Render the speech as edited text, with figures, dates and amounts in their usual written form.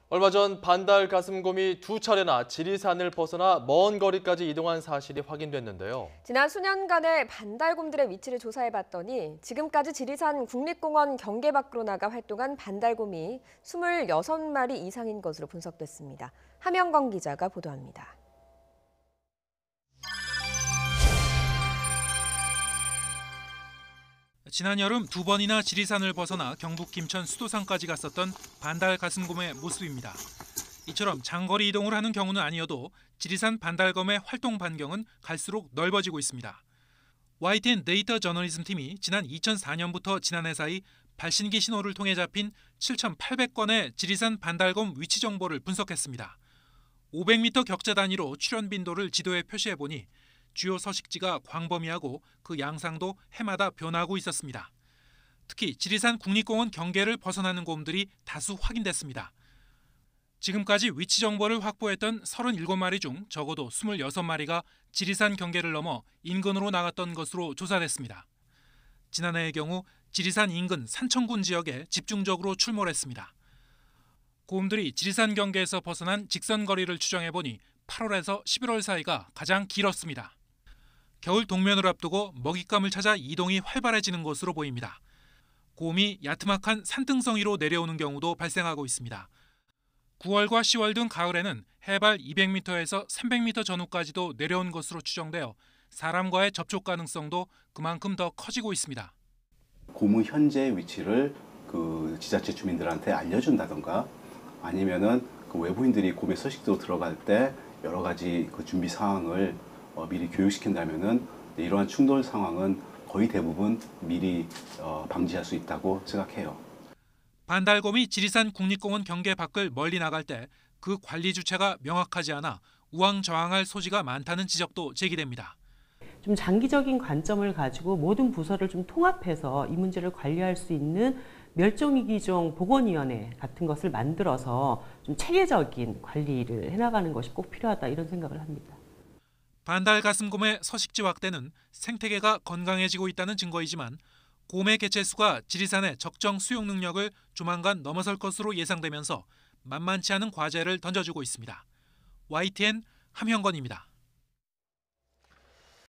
얼마 전 반달 가슴곰이 두 차례나 지리산을 벗어나 먼 거리까지 이동한 사실이 확인됐는데요. 지난 수년간의 반달곰들의 위치를 조사해봤더니 지금까지 지리산 국립공원 경계 밖으로 나가 활동한 반달곰이 26마리 이상인 것으로 분석됐습니다. 함영건 기자가 보도합니다. 지난 여름 두 번이나 지리산을 벗어나 경북 김천 수도산까지 갔었던 반달 가슴곰의 모습입니다. 이처럼 장거리 이동을 하는 경우는 아니어도 지리산 반달곰의 활동 반경은 갈수록 넓어지고 있습니다. YTN 데이터 저널리즘 팀이 지난 2004년부터 지난해 사이 발신기 신호를 통해 잡힌 7,800건의 지리산 반달곰 위치 정보를 분석했습니다. 500m 격자 단위로 출현 빈도를 지도에 표시해보니 주요 서식지가 광범위하고 그 양상도 해마다 변하고 있었습니다. 특히 지리산 국립공원 경계를 벗어나는 곰들이 다수 확인됐습니다. 지금까지 위치 정보를 확보했던 37마리 중 적어도 26마리가 지리산 경계를 넘어 인근으로 나갔던 것으로 조사됐습니다. 지난해의 경우 지리산 인근 산청군 지역에 집중적으로 출몰했습니다. 곰들이 지리산 경계에서 벗어난 직선 거리를 추정해보니 8월에서 11월 사이가 가장 길었습니다. 겨울 동면을 앞두고 먹잇감을 찾아 이동이 활발해지는 것으로 보입니다. 곰이 야트막한 산등성 위로 내려오는 경우도 발생하고 있습니다. 9월과 10월 등 가을에는 해발 200m에서 300m 전후까지도 내려온 것으로 추정되어 사람과의 접촉 가능성도 그만큼 더 커지고 있습니다. 곰의 현재 위치를 그 지자체 주민들한테 알려준다던가 아니면은 그 외부인들이 곰의 서식지로 들어갈 때 여러 가지 그 준비 사항을 미리 교육시킨다면은 이러한 충돌 상황은 거의 대부분 미리 방지할 수 있다고 생각해요. 반달곰이 지리산 국립공원 경계 밖을 멀리 나갈 때 그 관리 주체가 명확하지 않아 우왕좌왕할 소지가 많다는 지적도 제기됩니다. 좀 장기적인 관점을 가지고 모든 부서를 좀 통합해서 이 문제를 관리할 수 있는 멸종위기종 보건위원회 같은 것을 만들어서 좀 체계적인 관리를 해나가는 것이 꼭 필요하다 이런 생각을 합니다. 반달 가슴곰의 서식지 확대는 생태계가 건강해지고 있다는 증거이지만 곰의 개체수가 지리산의 적정 수용 능력을 조만간 넘어설 것으로 예상되면서 만만치 않은 과제를 던져주고 있습니다. YTN 함형건입니다.